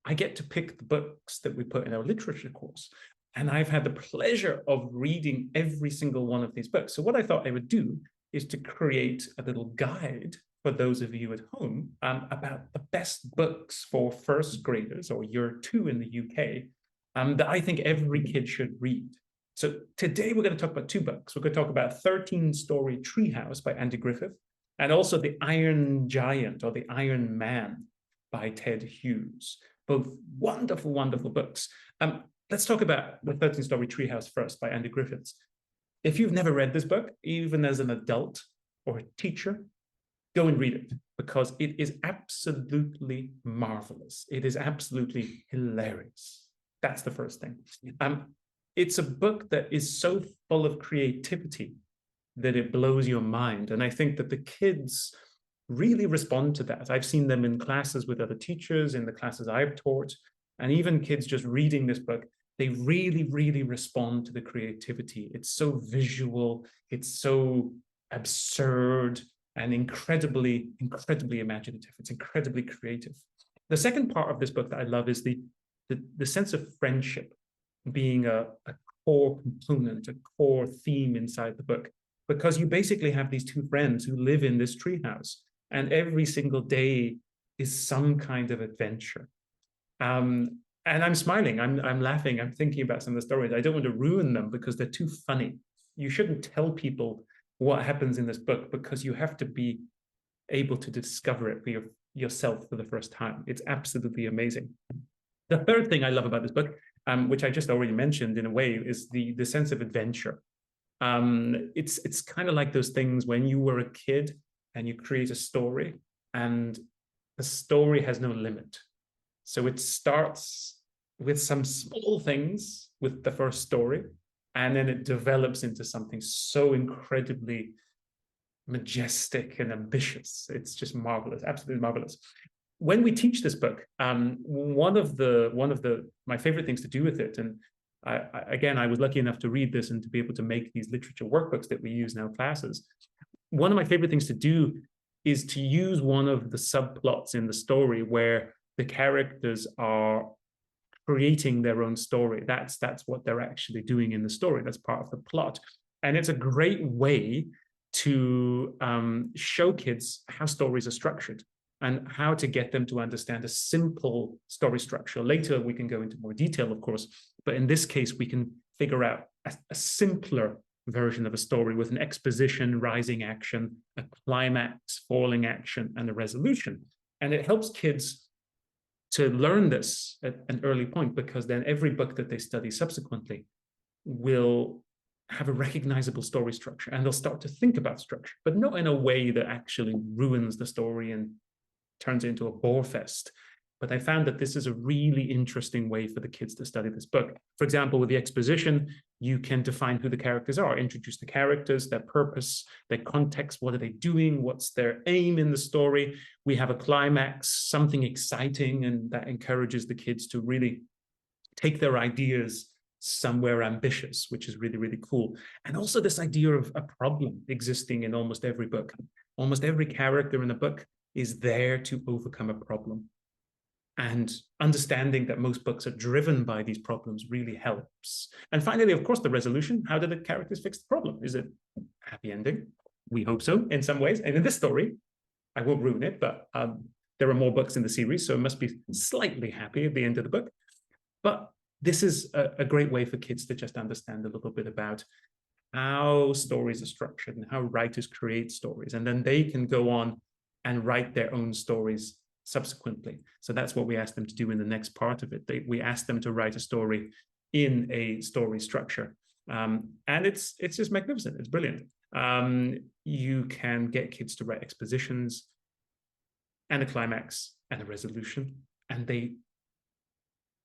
I get to pick the books that we put in our literature course. And I've had the pleasure of reading every single one of these books. So what I thought I would do is to create a little guide for those of you at home about the best books for first graders or year 2 in the UK that I think every kid should read. So today we're going to talk about 2 books. We're going to talk about 13 Storey Treehouse by Andy Griffith, and also The Iron Giant or The Iron Man by Ted Hughes. Both wonderful, wonderful books. Let's talk about The 13 Storey Treehouse first by Andy Griffith. If you've never read this book, even as an adult or a teacher, go and read it, because it is absolutely marvelous. It is absolutely hilarious. That's the first thing. It's a book that is so full of creativity that it blows your mind. And I think that the kids really respond to that. I've seen them in classes with other teachers, in the classes I've taught, and even kids just reading this book, they really, really respond to the creativity. It's so visual, it's so absurd, and incredibly, incredibly imaginative. It's incredibly creative. The second part of this book that I love is the sense of friendship being a core component, a core theme inside the book, because you basically have these 2 friends who live in this treehouse, and every single day is some kind of adventure. And I'm smiling, I'm laughing, I'm thinking about some of the stories. I don't want to ruin them because they're too funny. You shouldn't tell people what happens in this book, because you have to be able to discover it for yourself for the first time. It's absolutely amazing. The third thing I love about this book, which I just already mentioned in a way, is the sense of adventure. It's kind of like those things when you were a kid and you create a story, and the story has no limit. So it starts with some small things with the first story, and then it develops into something so incredibly majestic and ambitious. It's just marvelous, absolutely marvelous. When we teach this book, one of my favorite things to do with it, and I was lucky enough to read this and to be able to make these literature workbooks that we use in our classes. One of my favorite things to do is to use one of the subplots in the story where the characters are creating their own story. That's what they're actually doing in the story. That's part of the plot. And it's a great way to show kids how stories are structured and how to get them to understand a simple story structure. Later, we can go into more detail, of course, but in this case, we can figure out a simpler version of a story with an exposition, rising action, a climax, falling action, and a resolution. And it helps kids to learn this at an early point, because then every book that they study subsequently will have a recognizable story structure, and they'll start to think about structure, but not in a way that actually ruins the story and turns it into a bore fest. But I found that this is a really interesting way for the kids to study this book. For example, with the exposition, you can define who the characters are, introduce the characters, their purpose, their context, what are they doing, what's their aim in the story. We have a climax, something exciting, and that encourages the kids to really take their ideas somewhere ambitious, which is really, really cool. And also this idea of a problem existing in almost every book. Almost every character in a book is there to overcome a problem. And understanding that most books are driven by these problems really helps. And finally, of course, the resolution. How do the characters fix the problem? Is it a happy ending? We hope so in some ways. And in this story, I won't ruin it, but there are more books in the series, so it must be slightly happy at the end of the book. But this is a great way for kids to just understand a little bit about how stories are structured and how writers create stories. And then they can go on and write their own stories subsequently. So that's what we asked them to do in the next part of it. We asked them to write a story in a story structure. And it's just magnificent. It's brilliant. You can get kids to write expositions and a climax and a resolution, and they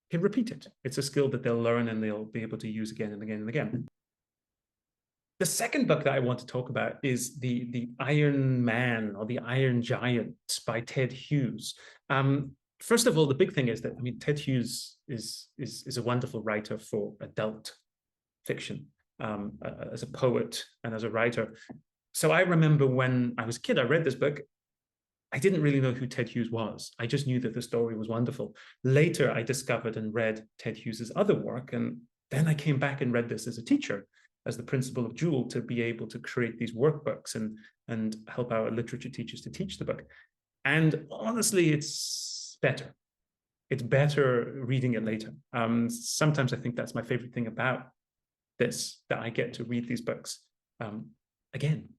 can repeat it. It's a skill that they'll learn and they'll be able to use again and again and again. The second book that I want to talk about is the Iron Man or the Iron Giant by Ted Hughes. First of all, the big thing is that, I mean, Ted Hughes is a wonderful writer for adult fiction, as a poet and as a writer. So I remember when I was a kid, I read this book I didn't really know who Ted Hughes was. I just knew that the story was wonderful. Later, I discovered and read Ted Hughes's other work, and then I came back and read this as a teacher, as the principal of Jool, to be able to create these workbooks and help our literature teachers to teach the book. And honestly, it's better. It's better reading it later. Sometimes I think that's my favorite thing about this, that I get to read these books again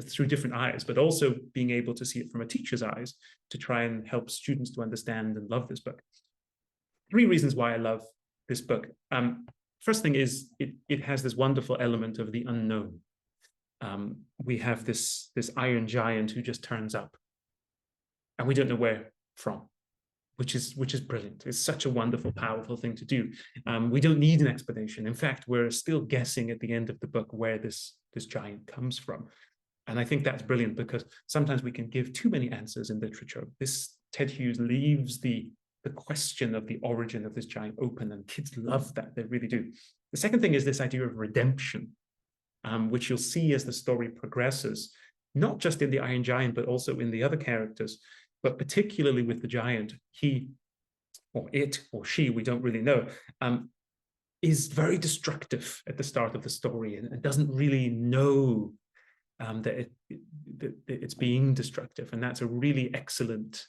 through different eyes, but also being able to see it from a teacher's eyes to try and help students to understand and love this book. 3 reasons why I love this book. First thing is it has this wonderful element of the unknown. We have this iron giant who just turns up, and we don't know where from, which is brilliant. It's such a wonderful, powerful thing to do. We don't need an explanation. In fact, we're still guessing at the end of the book where this giant comes from. And I think that's brilliant, because sometimes we can give too many answers in literature. This Ted Hughes leaves the question of the origin of this giant open, and kids love that. They really do. The second thing is this idea of redemption, which you'll see as the story progresses, not just in the Iron Giant, but also in the other characters, but particularly with the giant. He, or it, or she, we don't really know, is very destructive at the start of the story, and doesn't really know that it's being destructive. And that's a really excellent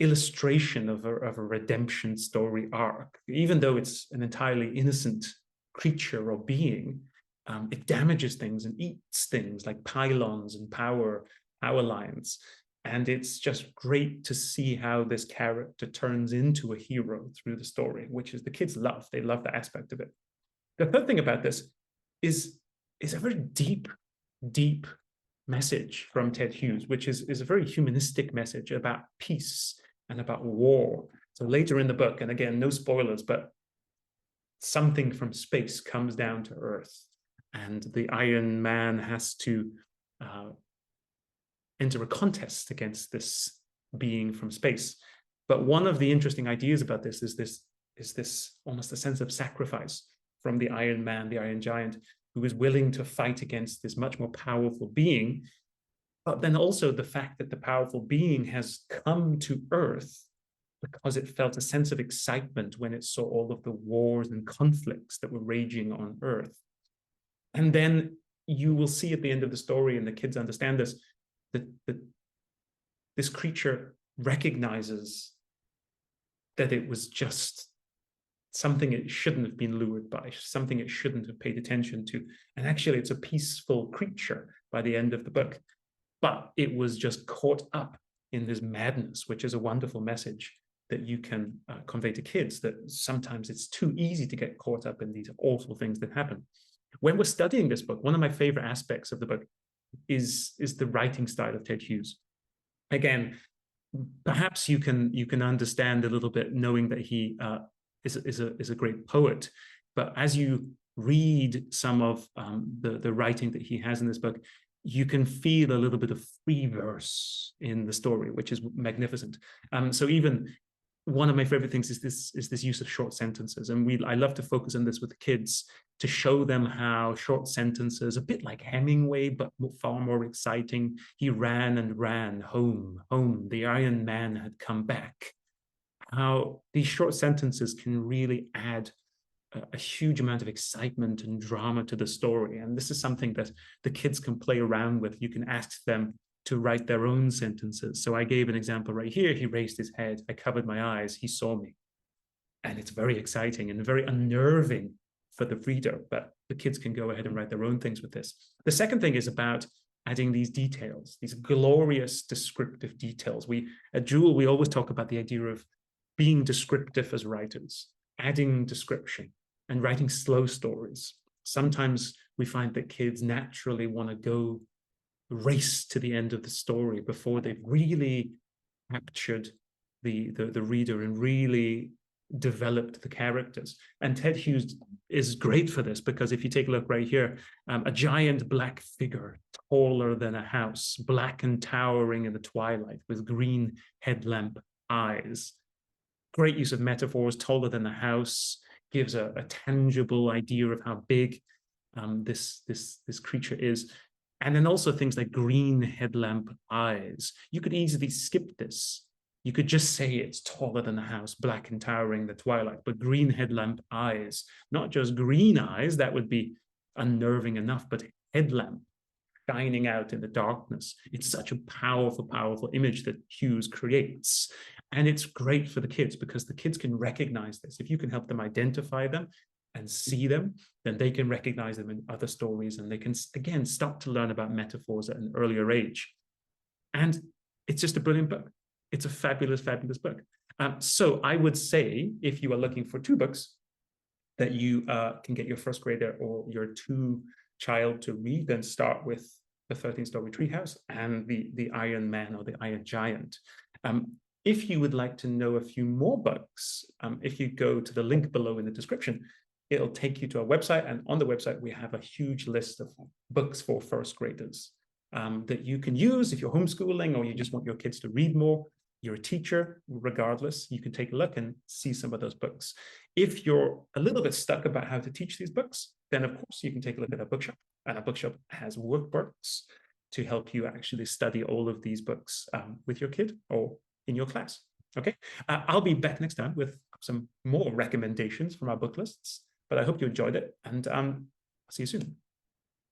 illustration of a redemption story arc. Even though it's an entirely innocent creature or being, it damages things and eats things like pylons and power lines. And it's just great to see how this character turns into a hero through the story, which is the kids love. They love that aspect of it. The third thing about this is a very deep message from Ted Hughes, which is a very humanistic message about peace and about war. So later in the book, and again, no spoilers, but something from space comes down to Earth, and the Iron Man has to enter a contest against this being from space. But one of the interesting ideas about this is this almost a sense of sacrifice from the Iron Man, the Iron Giant, who is willing to fight against this much more powerful being. But then also the fact that the powerful being has come to Earth because it felt a sense of excitement when it saw all of the wars and conflicts that were raging on Earth. And then you will see at the end of the story, and the kids understand this, that this creature recognizes that it was just something it shouldn't have been lured by, something it shouldn't have paid attention to. And actually, it's a peaceful creature by the end of the book. But it was just caught up in this madness, which is a wonderful message that you can convey to kids, that sometimes it's too easy to get caught up in these awful things that happen. When we're studying this book, one of my favorite aspects of the book is the writing style of Ted Hughes. Again, perhaps you can understand a little bit knowing that he is a great poet, but as you read some of the writing that he has in this book, you can feel a little bit of free verse in the story, which is magnificent. So even one of my favorite things is this use of short sentences, and I love to focus on this with the kids to show them how short sentences, a bit like Hemingway, but far more exciting. He ran and ran, home, home. The Iron Man had come back. How these short sentences can really add a huge amount of excitement and drama to the story. And this is something that the kids can play around with. You can ask them to write their own sentences. So I gave an example right here. He raised his head. I covered my eyes. He saw me. And it's very exciting and very unnerving for the reader, but the kids can go ahead and write their own things with this. The second thing is about adding these details, these glorious descriptive details. At Jool, we always talk about the idea of being descriptive as writers, adding description and writing slow stories. Sometimes we find that kids naturally want to go race to the end of the story before they've really captured the reader and really developed the characters. And Ted Hughes is great for this, because if you take a look right here, a giant black figure, taller than a house, black and towering in the twilight, with green headlamp eyes. Great use of metaphors. Taller than a house gives a tangible idea of how big this creature is. And then also things like green headlamp eyes. You could easily skip this. You could just say it's taller than a house, black and towering, the twilight, but green headlamp eyes, not just green eyes, that would be unnerving enough, but headlamp shining out in the darkness. It's such a powerful, powerful image that Hughes creates. And it's great for the kids because the kids can recognize this. If you can help them identify them and see them, then they can recognize them in other stories, and they can, again, start to learn about metaphors at an earlier age. And it's just a brilliant book. It's a fabulous, fabulous book. So I would say, if you are looking for 2 books that you can get your first grader or your 2 child to read, then start with the 13 Storey Treehouse and the Iron Man or the Iron Giant. If you would like to know a few more books, if you go to the link below in the description, it'll take you to our website. And on the website, we have a huge list of books for first graders that you can use if you're homeschooling or you just want your kids to read more. You're a teacher, regardless, you can take a look and see some of those books. If you're a little bit stuck about how to teach these books, then of course you can take a look at our bookshop. And our bookshop has workbooks to help you actually study all of these books with your kid or in your class. Okay, I'll be back next time with some more recommendations from our book lists, but I hope you enjoyed it, and see you soon.